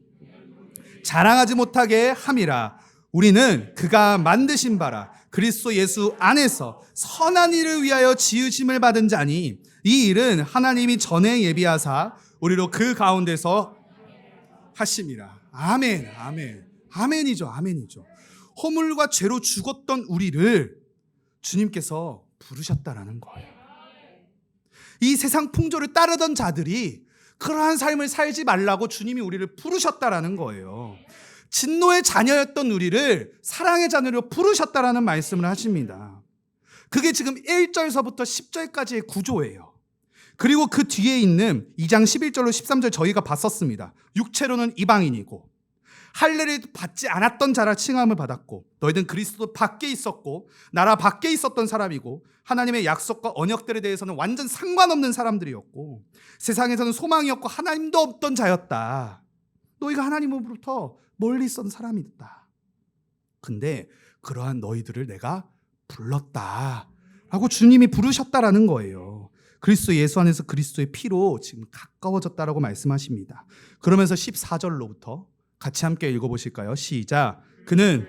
S1: 자랑하지 못하게 함이라. 우리는 그가 만드신 바라 그리스도 예수 안에서 선한 일을 위하여 지으심을 받은 자니 이 일은 하나님이 전에 예비하사 우리로 그 가운데서 하심이라. 아멘, 아멘, 아멘이죠, 아멘이죠. 허물과 죄로 죽었던 우리를 주님께서 부르셨다라는 거예요. 이 세상 풍조를 따르던 자들이 그러한 삶을 살지 말라고 주님이 우리를 부르셨다라는 거예요. 진노의 자녀였던 우리를 사랑의 자녀로 부르셨다라는 말씀을 하십니다. 그게 지금 1절서부터 10절까지의 구조예요. 그리고 그 뒤에 있는 2장 11절로 13절 저희가 봤었습니다. 육체로는 이방인이고 할례를 받지 않았던 자라 칭함을 받았고 너희는 그리스도 밖에 있었고 나라 밖에 있었던 사람이고 하나님의 약속과 언약들에 대해서는 완전 상관없는 사람들이었고 세상에서는 소망이 없고 하나님도 없던 자였다. 너희가 하나님으로부터 멀리 있던 사람이다. 근데 그러한 너희들을 내가 불렀다 라고 주님이 부르셨다라는 거예요. 그리스도 예수 안에서 그리스도의 피로 지금 가까워졌다라고 말씀하십니다. 그러면서 14절로부터 같이 함께 읽어보실까요? 시작. 그는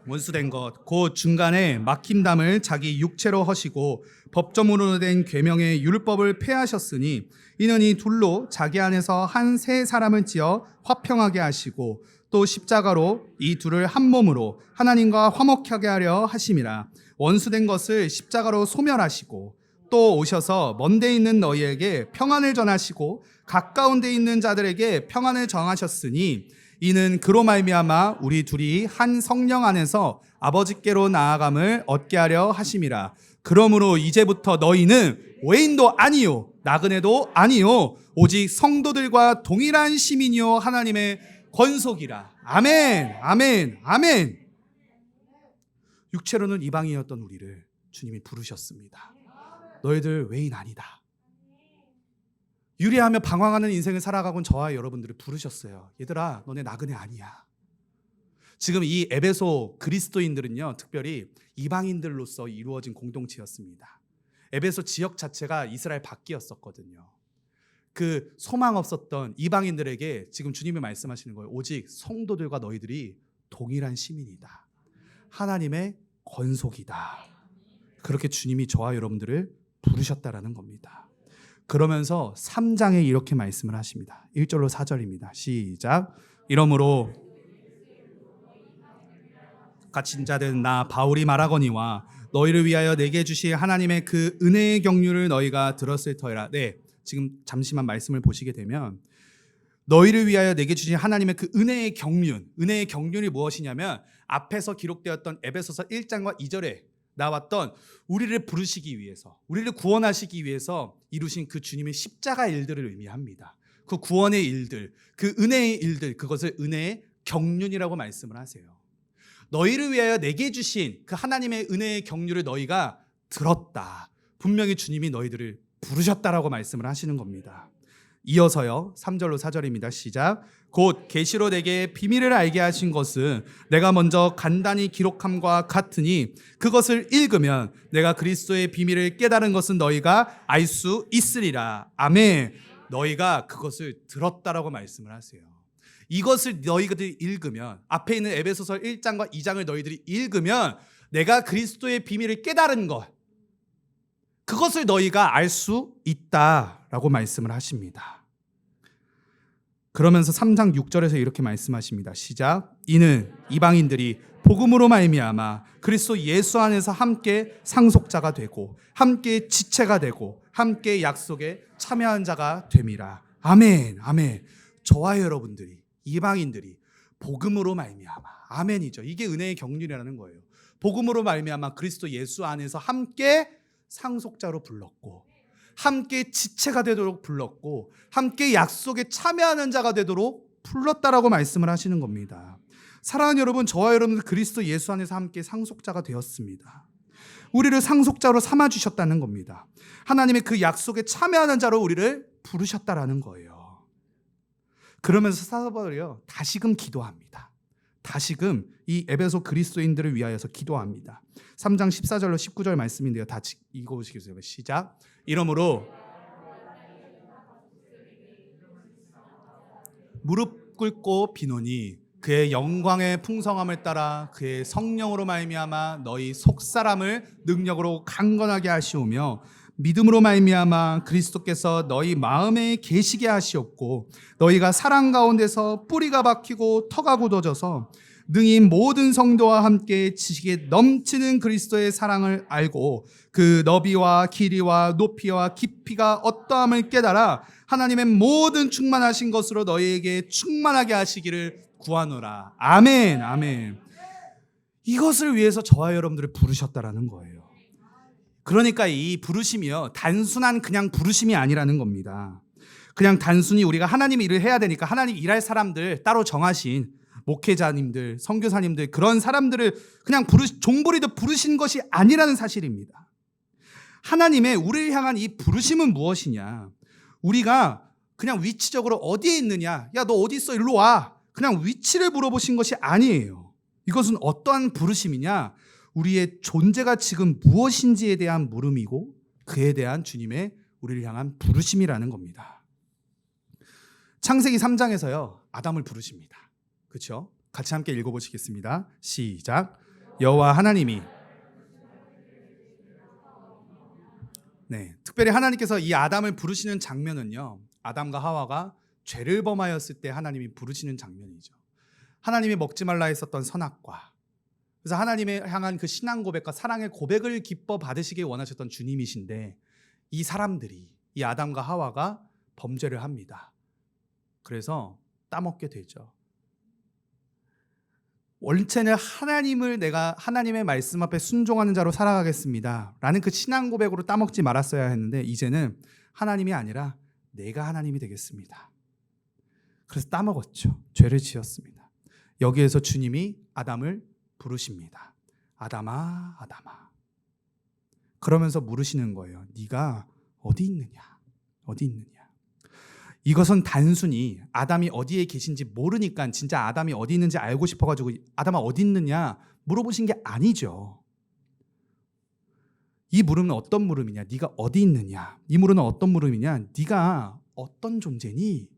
S1: 원수된 것 곧 중간에 막힘담을 자기 육체로 허시고 법정으로 된 계명의 율법을 폐하셨으니 이는 이 둘로 자기 안에서 한 세 사람을 지어 화평하게 하시고 또 십자가로 이 둘을 한 몸으로 하나님과 화목하게 하려 하심이라. 원수된 것을 십자가로 소멸하시고 또 오셔서 먼데 있는 너희에게 평안을 전하시고 가까운 데 있는 자들에게 평안을 정하셨으니 이는 그로 말미암아 우리 둘이 한 성령 안에서 아버지께로 나아감을 얻게 하려 하심이라. 그러므로 이제부터 너희는 외인도 아니요 나그네도 아니요 오직 성도들과 동일한 시민이요 하나님의 권속이라. 아멘, 아멘, 아멘. 육체로는 이방인이었던 우리를 주님이 부르셨습니다. 너희들 외인 아니다. 유리하며 방황하는 인생을 살아가곤 저와 여러분들을 부르셨어요. 얘들아, 너네 나그네 아니야. 지금 이 에베소 그리스도인들은요, 특별히 이방인들로서 이루어진 공동체였습니다. 에베소 지역 자체가 이스라엘 밖이었었거든요. 그 소망 없었던 이방인들에게 지금 주님이 말씀하시는 거예요. 오직 성도들과 너희들이 동일한 시민이다. 하나님의 권속이다. 그렇게 주님이 저와 여러분들을 부르셨다라는 겁니다. 그러면서 3장에 이렇게 말씀을 하십니다. 1절로 4절입니다. 시작. 이러므로 갇힌 자된 나 바울이 말하거니와 너희를 위하여 내게 주신 하나님의 그 은혜의 경륜을 너희가 들었을 터이라. 네, 지금 잠시만 말씀을 보시게 되면 너희를 위하여 내게 주신 하나님의 그 은혜의 경륜이 무엇이냐면 앞에서 기록되었던 에베소서 1장과 2절에 나왔던 우리를 부르시기 위해서, 우리를 구원하시기 위해서 이루신 그 주님의 십자가 일들을 의미합니다. 그 구원의 일들, 그 은혜의 일들, 그것을 은혜의 경륜이라고 말씀을 하세요. 너희를 위하여 내게 주신 그 하나님의 은혜의 경륜을 너희가 들었다. 분명히 주님이 너희들을 부르셨다라고 말씀을 하시는 겁니다. 이어서요 3절로 4절입니다. 시작. 곧 계시로 내게 비밀을 알게 하신 것은 내가 먼저 간단히 기록함과 같으니 그것을 읽으면 내가 그리스도의 비밀을 깨달은 것은 너희가 알 수 있으리라. 아멘. 너희가 그것을 들었다라고 말씀을 하세요. 이것을 너희들이 읽으면, 앞에 있는 에베소서 1장과 2장을 너희들이 읽으면 내가 그리스도의 비밀을 깨달은 것, 그것을 너희가 알 수 있다라고 말씀을 하십니다. 그러면서 3장 6절에서 이렇게 말씀하십니다. 시작. 이는 이방인들이 복음으로 말미암아 그리스도 예수 안에서 함께 상속자가 되고 함께 지체가 되고 함께 약속에 참여한 자가 됨이라. 아멘. 아멘. 저와 여러분들이, 이방인들이 복음으로 말미암아, 아멘이죠. 이게 은혜의 경륜이라는 거예요. 복음으로 말미암아 그리스도 예수 안에서 함께 상속자로 불렀고 함께 지체가 되도록 불렀고 함께 약속에 참여하는 자가 되도록 불렀다라고 말씀을 하시는 겁니다. 사랑하는 여러분, 저와 여러분들 그리스도 예수 안에서 함께 상속자가 되었습니다. 우리를 상속자로 삼아주셨다는 겁니다. 하나님의 그 약속에 참여하는 자로 우리를 부르셨다라는 거예요. 그러면서 사도바울이요, 다시금 기도합니다. 다시금 이 에베소 그리스도인들을 위하여서 기도합니다. 3장 14절로 19절 말씀인데요. 다 읽어보시겠어요? 시작. 이러므로 무릎 꿇고 비노니 그의 영광의 풍성함을 따라 그의 성령으로 말미암아 너희 속사람을 능력으로 강건하게 하시오며 믿음으로 말미암아 그리스도께서 너희 마음에 계시게 하시옵고 너희가 사랑 가운데서 뿌리가 박히고 터가 굳어져서 능히 모든 성도와 함께 지식에 넘치는 그리스도의 사랑을 알고 그 너비와 길이와 높이와 깊이가 어떠함을 깨달아 하나님의 모든 충만하신 것으로 너희에게 충만하게 하시기를 구하노라. 아멘. 아멘. 이것을 위해서 저와 여러분들을 부르셨다라는 거예요. 그러니까 이 부르심이요, 단순한 그냥 부르심이 아니라는 겁니다. 그냥 단순히 우리가 하나님의 일을 해야 되니까 하나님 일할 사람들 따로 정하신 목회자님들, 선교사님들, 그런 사람들을 그냥 종부리듯 부르신 것이 아니라는 사실입니다. 하나님의 우리를 향한 이 부르심은 무엇이냐? 우리가 그냥 위치적으로 어디에 있느냐? 야, 너 어디 있어? 일로 와. 그냥 위치를 물어보신 것이 아니에요. 이것은 어떠한 부르심이냐? 우리의 존재가 지금 무엇인지에 대한 물음이고 그에 대한 주님의 우리를 향한 부르심이라는 겁니다. 창세기 3장에서요, 아담을 부르십니다. 그렇죠? 같이 함께 읽어보시겠습니다. 시작. 여호와 하나님이, 특별히 하나님께서 이 아담을 부르시는 장면은요, 아담과 하와가 죄를 범하였을 때 하나님이 부르시는 장면이죠. 하나님이 먹지 말라 했었던 선악과, 그래서 하나님의 향한 그 신앙 고백과 사랑의 고백을 기뻐 받으시길 원하셨던 주님이신데 이 사람들이, 이 아담과 하와가 범죄를 합니다. 그래서 따먹게 되죠. 원체는 내가 하나님의 말씀 앞에 순종하는 자로 살아가겠습니다 라는 그 신앙 고백으로 따먹지 말았어야 했는데 이제는 하나님이 아니라 내가 하나님이 되겠습니다. 그래서 따먹었죠. 죄를 지었습니다. 여기에서 주님이 아담을 부르십니다. 아담아, 아담아. 그러면서 물으시는 거예요. 네가 어디 있느냐? 어디 있느냐? 이것은 단순히 아담이 어디에 계신지 모르니까 진짜 아담이 어디 있는지 알고 싶어가지고 아담아 어디 있느냐 물어보신 게 아니죠. 이 물음은 어떤 물음이냐? 네가 어디 있느냐? 이 물음은 어떤 물음이냐? 네가 어떤 존재니?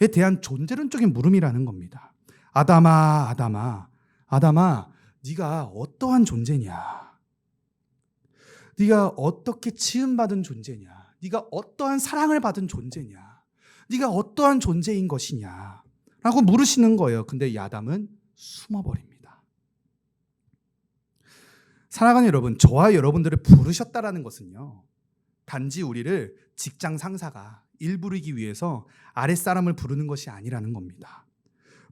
S1: 에 대한 존재론적인 물음이라는 겁니다. 아담아, 아담아, 아담아, 네가 어떠한 존재냐? 네가 어떻게 지음받은 존재냐? 네가 어떠한 사랑을 받은 존재냐? 네가 어떠한 존재인 것이냐? 라고 물으시는 거예요. 근데 이 아담은 숨어버립니다. 사랑하는 여러분, 저와 여러분들을 부르셨다라는 것은요, 단지 우리를 직장 상사가 일 부리기 위해서 아랫사람을 부르는 것이 아니라는 겁니다.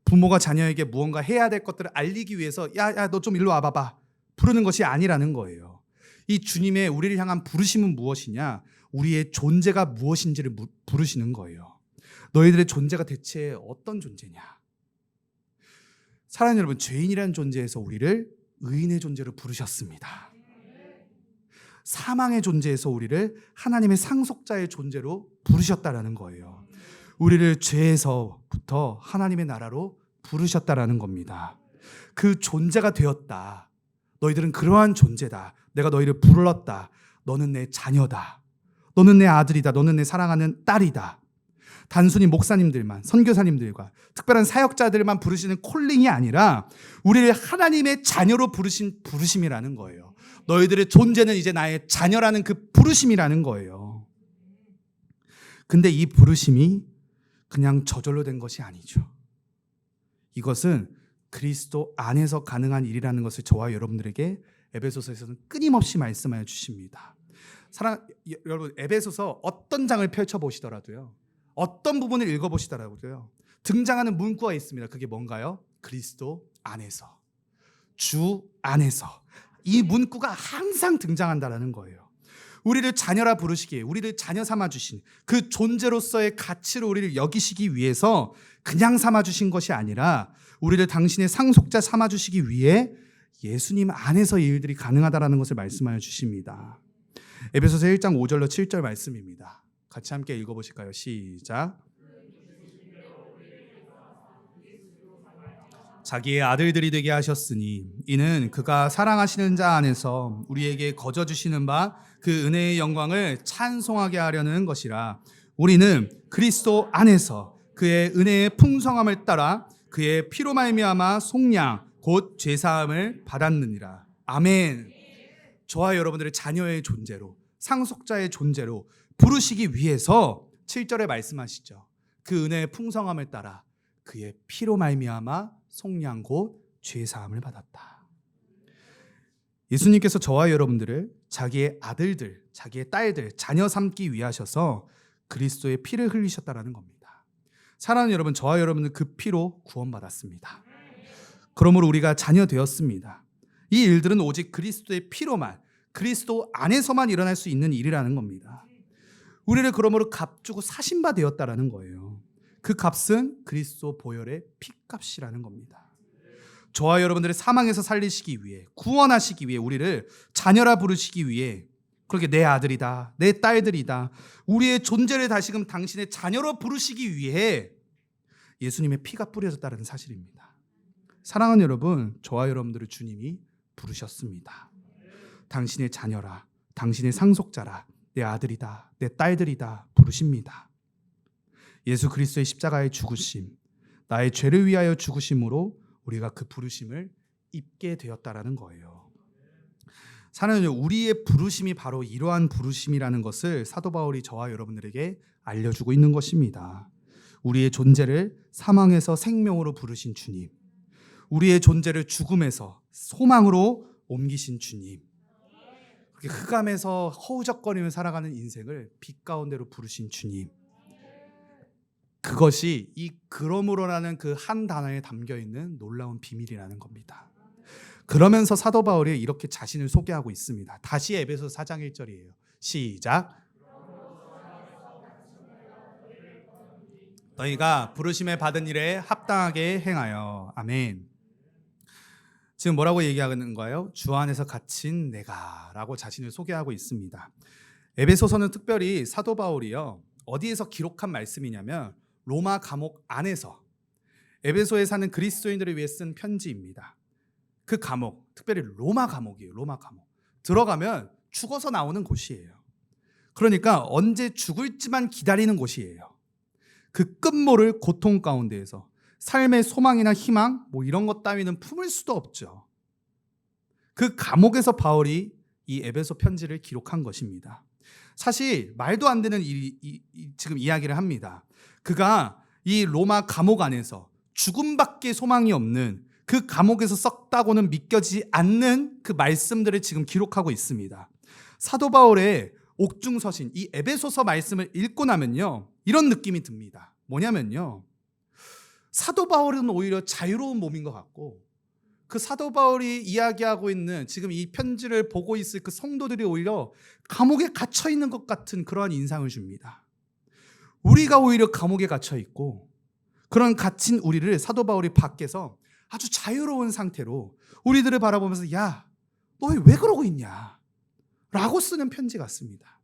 S1: 부모가 자녀에게 무언가 해야 될 것들을 알리기 위해서 야, 너 좀 일로 와봐봐 부르는 것이 아니라는 거예요. 이 주님의 우리를 향한 부르심은 무엇이냐? 우리의 존재가 무엇인지를 부르시는 거예요. 너희들의 존재가 대체 어떤 존재냐? 사랑하는 여러분, 죄인이라는 존재에서 우리를 의인의 존재로 부르셨습니다. 사망의 존재에서 우리를 하나님의 상속자의 존재로 부르셨다라는 거예요. 우리를 죄에서부터 하나님의 나라로 부르셨다라는 겁니다. 그 존재가 되었다. 너희들은 그러한 존재다. 내가 너희를 불렀다. 너는 내 자녀다. 너는 내 아들이다. 너는 내 사랑하는 딸이다. 단순히 목사님들만, 선교사님들과 특별한 사역자들만 부르시는 콜링이 아니라 우리를 하나님의 자녀로 부르신 부르심이라는 거예요. 너희들의 존재는 이제 나의 자녀라는 그 부르심이라는 거예요. 근데 이 부르심이 그냥 저절로 된 것이 아니죠. 이것은 그리스도 안에서 가능한 일이라는 것을 저와 여러분들에게 에베소서에서는 끊임없이 말씀하여 주십니다. 여러분, 에베소서 어떤 장을 펼쳐보시더라도요, 어떤 부분을 읽어보시더라도요, 등장하는 문구가 있습니다. 그게 뭔가요? 그리스도 안에서, 주 안에서. 이 문구가 항상 등장한다는 거예요. 우리를 자녀라 부르시기에, 우리를 자녀 삼아주신 그 존재로서의 가치로 우리를 여기시기 위해서 그냥 삼아주신 것이 아니라 우리를 당신의 상속자 삼아주시기 위해 예수님 안에서 이 일들이 가능하다는 것을 말씀하여 주십니다. 에베소서 1장 5절로 7절 말씀입니다. 같이 함께 읽어보실까요? 시작. 자기의 아들들이 되게 하셨으니 이는 그가 사랑하시는 자 안에서 우리에게 거저 주시는 바 그 은혜의 영광을 찬송하게 하려는 것이라. 우리는 그리스도 안에서 그의 은혜의 풍성함을 따라 그의 피로 말미암아 속량 곧 죄사함을 받았느니라. 아멘. 저와 여러분들의 자녀의 존재로, 상속자의 존재로 부르시기 위해서 7절에 말씀하시죠. 그 은혜의 풍성함을 따라 그의 피로 말미암아 속량 곧 죄사함을 받았다. 예수님께서 저와 여러분들을 자기의 아들들, 자기의 딸들, 자녀 삼기 위하셔서 그리스도의 피를 흘리셨다는 겁니다. 사랑하는 여러분, 저와 여러분은 그 피로 구원받았습니다. 그러므로 우리가 자녀 되었습니다. 이 일들은 오직 그리스도의 피로만, 그리스도 안에서만 일어날 수 있는 일이라는 겁니다. 우리를 그러므로 값주고 사신 바 되었다라는 거예요. 그 값은 그리스도 보혈의 피값이라는 겁니다. 저와 여러분들의 사망에서 살리시기 위해, 구원하시기 위해, 우리를 자녀라 부르시기 위해, 그렇게 내 아들이다, 내 딸들이다, 우리의 존재를 다시금 당신의 자녀로 부르시기 위해 예수님의 피가 뿌려졌다는 사실입니다. 사랑하는 여러분, 저와 여러분들을 주님이 부르셨습니다. 당신의 자녀라, 당신의 상속자라, 내 아들이다, 내 딸들이다 부르십니다. 예수 그리스도의 십자가의 죽으심, 나의 죄를 위하여 죽으심으로 우리가 그 부르심을 입게 되었다라는 거예요. 사랑하는 우리의 부르심이 바로 이러한 부르심이라는 것을 사도 바울이 저와 여러분들에게 알려주고 있는 것입니다. 우리의 존재를 사망에서 생명으로 부르신 주님, 우리의 존재를 죽음에서 소망으로 옮기신 주님, 그렇게 흑암에서 허우적거리며 살아가는 인생을 빛 가운데로 부르신 주님, 그것이 이 그러므로라는 그 한 단어에 담겨있는 놀라운 비밀이라는 겁니다. 그러면서 사도 바울이 이렇게 자신을 소개하고 있습니다. 다시 에베소서 4장 1절이에요. 시작. 너희가 부르심에 받은 일에 합당하게 행하여. 아멘. 지금 뭐라고 얘기하는 거예요? 주 안에서 갇힌 내가 라고 자신을 소개하고 있습니다. 에베소서는 특별히 사도 바울이요, 어디에서 기록한 말씀이냐면 로마 감옥 안에서 에베소에 사는 그리스도인들을 위해 쓴 편지입니다. 그 감옥, 특별히 로마 감옥이에요. 로마 감옥. 들어가면 죽어서 나오는 곳이에요. 그러니까 언제 죽을지만 기다리는 곳이에요. 그 끝모를 고통 가운데에서 삶의 소망이나 희망 이런 것 따위는 품을 수도 없죠. 그 감옥에서 바울이 이 에베소 편지를 기록한 것입니다. 사실 말도 안 되는 지금 이야기를 합니다. 그가 이 로마 감옥 안에서 죽음밖에 소망이 없는 그 감옥에서 썩다고는 믿겨지지 않는 그 말씀들을 지금 기록하고 있습니다. 사도 바울의 옥중서신 이 에베소서 말씀을 읽고 나면요, 이런 느낌이 듭니다. 뭐냐면요, 사도 바울은 오히려 자유로운 몸인 것 같고, 그 사도 바울이 이야기하고 있는 지금 이 편지를 보고 있을 그 성도들이 오히려 감옥에 갇혀 있는 것 같은 그러한 인상을 줍니다. 우리가 오히려 감옥에 갇혀 있고, 그런 갇힌 우리를 사도 바울이 밖에서 아주 자유로운 상태로 우리들을 바라보면서 야, 너 왜 그러고 있냐? 라고 쓰는 편지 같습니다.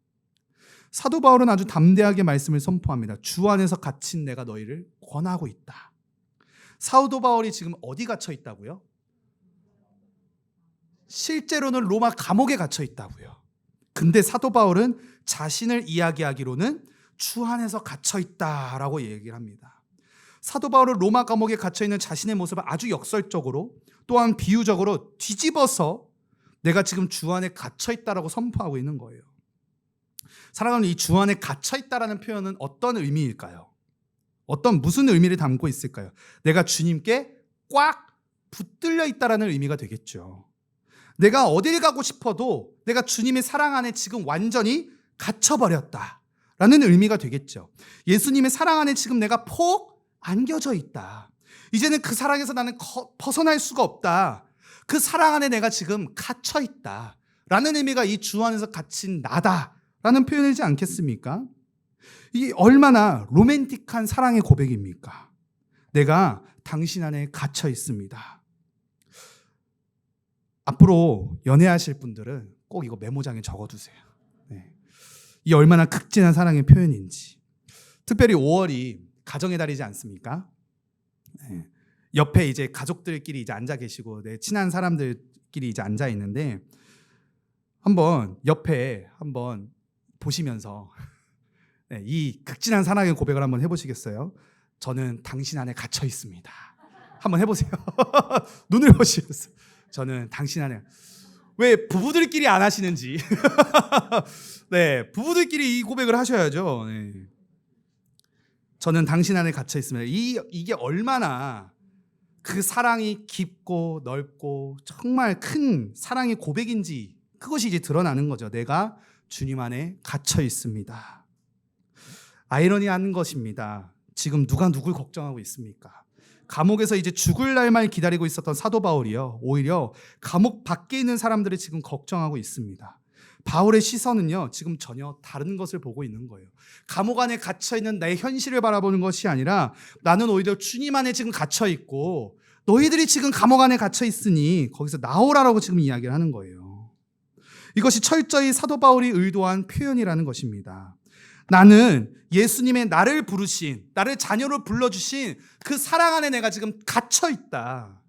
S1: 사도 바울은 아주 담대하게 말씀을 선포합니다. 주 안에서 갇힌 내가 너희를 권하고 있다. 사도 바울이 지금 어디 갇혀 있다고요? 실제로는 로마 감옥에 갇혀 있다고요. 근데 사도 바울은 자신을 이야기하기로는 주 안에서 갇혀 있다라고 얘기를 합니다. 사도 바울은 로마 감옥에 갇혀 있는 자신의 모습을 아주 역설적으로 또한 비유적으로 뒤집어서 내가 지금 주 안에 갇혀 있다라고 선포하고 있는 거예요. 사랑하는 이 주 안에 갇혀 있다라는 표현은 어떤 의미일까요? 무슨 의미를 담고 있을까요? 내가 주님께 꽉 붙들려 있다라는 의미가 되겠죠. 내가 어딜 가고 싶어도 내가 주님의 사랑 안에 지금 완전히 갇혀버렸다라는 의미가 되겠죠. 예수님의 사랑 안에 지금 내가 폭 안겨져 있다. 이제는 그 사랑에서 나는 벗어날 수가 없다. 그 사랑 안에 내가 지금 갇혀 있다 라는 의미가 이 주 안에서 갇힌 나다라는 표현이지 않겠습니까? 이게 얼마나 로맨틱한 사랑의 고백입니까? 내가 당신 안에 갇혀 있습니다. 앞으로 연애하실 분들은 꼭 이거 메모장에 적어두세요. 네. 이 얼마나 극진한 사랑의 표현인지. 특별히 5월이 가정의 달이지 않습니까? 네. 옆에 이제 가족들끼리 이제 앉아 계시고 친한 사람들끼리 이제 앉아 있는데 한번 옆에 한번 보시면서 이 극진한 사랑의 고백을 한번 해보시겠어요? 저는 당신 안에 갇혀 있습니다. 한번 해보세요. 눈을 보시면서 저는 당신 안에. 왜 부부들끼리 안 하시는지. 네, 부부들끼리 이 고백을 하셔야죠. 네. 저는 당신 안에 갇혀 있습니다. 이게 얼마나 그 사랑이 깊고 넓고 정말 큰 사랑의 고백인지 그것이 이제 드러나는 거죠. 내가 주님 안에 갇혀 있습니다. 아이러니한 것입니다. 지금 누가 누굴 걱정하고 있습니까? 감옥에서 이제 죽을 날만 기다리고 있었던 사도 바울이요, 오히려 감옥 밖에 있는 사람들을 지금 걱정하고 있습니다. 바울의 시선은요, 지금 전혀 다른 것을 보고 있는 거예요. 감옥 안에 갇혀 있는 나의 현실을 바라보는 것이 아니라 나는 오히려 주님 안에 지금 갇혀 있고 너희들이 지금 감옥 안에 갇혀 있으니 거기서 나오라라고 지금 이야기를 하는 거예요. 이것이 철저히 사도 바울이 의도한 표현이라는 것입니다. 나는 예수님의 나를 부르신, 나를 자녀로 불러주신 그 사랑 안에 내가 지금 갇혀 있다.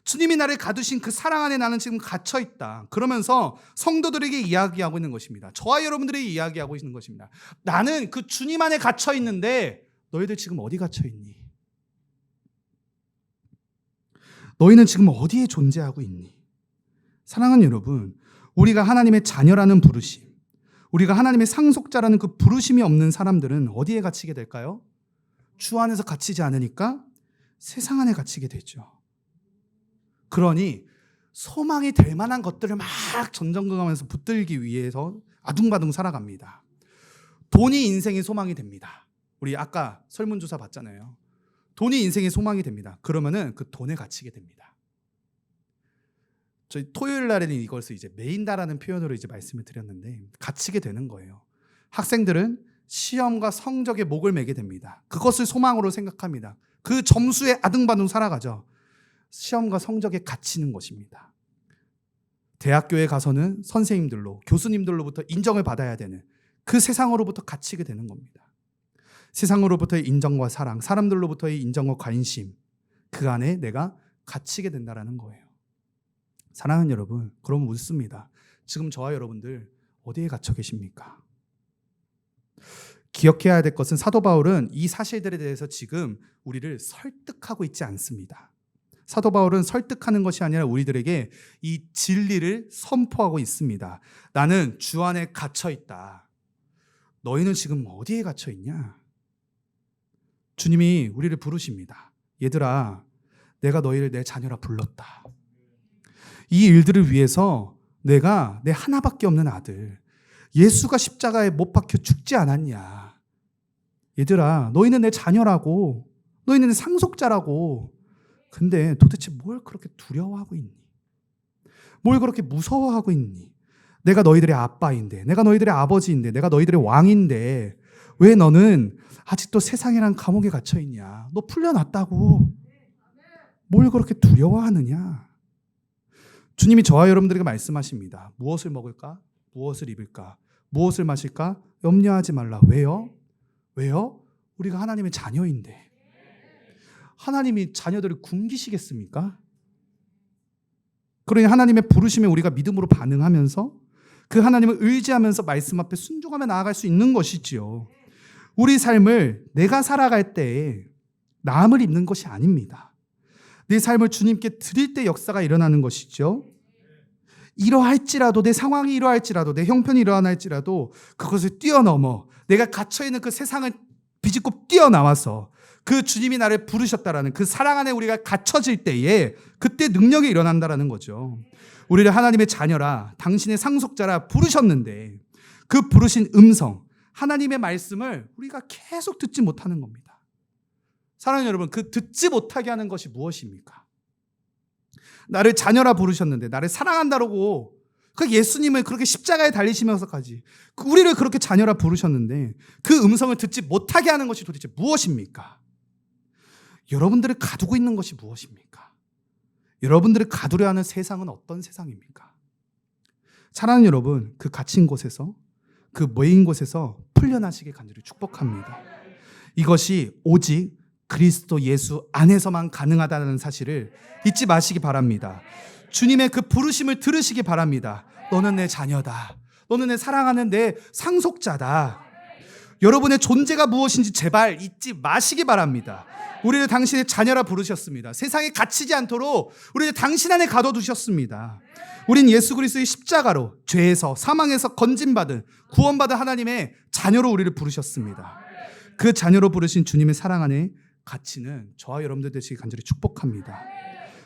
S1: 주님이 나를 가두신 그 사랑 안에 나는 지금 갇혀 있다. 그러면서 성도들에게 이야기하고 있는 것입니다. 저와 여러분들이 이야기하고 있는 것입니다. 나는 그 주님 안에 갇혀 있는데 너희들 지금 어디 갇혀 있니? 너희는 지금 어디에 존재하고 있니? 사랑하는 여러분, 우리가 하나님의 자녀라는 부르심, 우리가 하나님의 상속자라는 그 부르심이 없는 사람들은 어디에 갇히게 될까요? 주 안에서 갇히지 않으니까 세상 안에 갇히게 되죠. 그러니 소망이 될 만한 것들을 막 전전긍긍하면서 붙들기 위해서 아둥바둥 살아갑니다. 돈이 인생의 소망이 됩니다. 우리 아까 설문조사 봤잖아요. 돈이 인생의 소망이 됩니다. 그러면은 그 돈에 갇히게 됩니다. 저희 토요일 날에는 이것을 이제 메인다라는 표현으로 이제 말씀을 드렸는데 갇히게 되는 거예요. 학생들은 시험과 성적에 목을 매게 됩니다. 그것을 소망으로 생각합니다. 그 점수에 아등바등 살아가죠. 시험과 성적에 갇히는 것입니다. 대학교에 가서는 선생님들로, 교수님들로부터 인정을 받아야 되는 그 세상으로부터 갇히게 되는 겁니다. 세상으로부터의 인정과 사랑, 사람들로부터의 인정과 관심, 그 안에 내가 갇히게 된다는 거예요. 사랑하는 여러분, 그럼 묻습니다. 지금 저와 여러분들 어디에 갇혀 계십니까? 기억해야 될 것은 사도 바울은 이 사실들에 대해서 지금 우리를 설득하고 있지 않습니다. 사도 바울은 설득하는 것이 아니라 우리들에게 이 진리를 선포하고 있습니다. 나는 주 안에 갇혀 있다. 너희는 지금 어디에 갇혀 있냐? 주님이 우리를 부르십니다. 얘들아, 내가 너희를 내 자녀라 불렀다. 이 일들을 위해서 내가 내 하나밖에 없는 아들 예수가 십자가에 못 박혀 죽지 않았냐. 얘들아, 너희는 내 자녀라고, 너희는 내 상속자라고. 근데 도대체 뭘 그렇게 두려워하고 있니? 뭘 그렇게 무서워하고 있니? 내가 너희들의 아빠인데, 내가 너희들의 아버지인데, 내가 너희들의 왕인데 왜 너는 아직도 세상이란 감옥에 갇혀 있냐? 너 풀려났다고. 뭘 그렇게 두려워하느냐? 주님이 저와 여러분들에게 말씀하십니다. 무엇을 먹을까? 무엇을 입을까? 무엇을 마실까? 염려하지 말라. 왜요? 왜요? 우리가 하나님의 자녀인데. 하나님이 자녀들을 굶기시겠습니까? 그러니 하나님의 부르심에 우리가 믿음으로 반응하면서 그 하나님을 의지하면서 말씀 앞에 순종하며 나아갈 수 있는 것이지요. 우리 삶을 내가 살아갈 때에 남을 입는 것이 아닙니다. 내 삶을 주님께 드릴 때 역사가 일어나는 것이죠. 이러할지라도, 내 상황이 이러할지라도, 내 형편이 이러할지라도 그것을 뛰어넘어 내가 갇혀있는 그 세상을 비집고 뛰어나와서 그 주님이 나를 부르셨다라는 그 사랑 안에 우리가 갇혀질 때에 그때 능력이 일어난다라는 거죠. 우리를 하나님의 자녀라, 당신의 상속자라 부르셨는데 그 부르신 음성, 하나님의 말씀을 우리가 계속 듣지 못하는 겁니다. 사랑하는 여러분, 그 듣지 못하게 하는 것이 무엇입니까? 나를 자녀라 부르셨는데, 나를 사랑한다라고 그 예수님을 그렇게 십자가에 달리시면서까지 우리를 그렇게 자녀라 부르셨는데 그 음성을 듣지 못하게 하는 것이 도대체 무엇입니까? 여러분들을 가두고 있는 것이 무엇입니까? 여러분들을 가두려 하는 세상은 어떤 세상입니까? 사랑하는 여러분, 그 갇힌 곳에서, 그 모인 곳에서 풀려나시길 간절히 축복합니다. 이것이 오직 그리스도 예수 안에서만 가능하다는 사실을 잊지 마시기 바랍니다. 주님의 그 부르심을 들으시기 바랍니다. 너는 내 자녀다. 너는 내 사랑하는 내 상속자다. 여러분의 존재가 무엇인지 제발 잊지 마시기 바랍니다. 우리를 당신의 자녀라 부르셨습니다. 세상에 갇히지 않도록 우리를 당신 안에 가둬두셨습니다. 우린 예수 그리스도의 십자가로 죄에서, 사망에서 건진받은, 구원받은 하나님의 자녀로 우리를 부르셨습니다. 그 자녀로 부르신 주님의 사랑 안에 갇히는 저와 여러분들 되시기 간절히 축복합니다.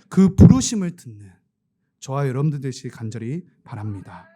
S1: 그 부르심을 듣는 저와 여러분들 되시기 간절히 바랍니다.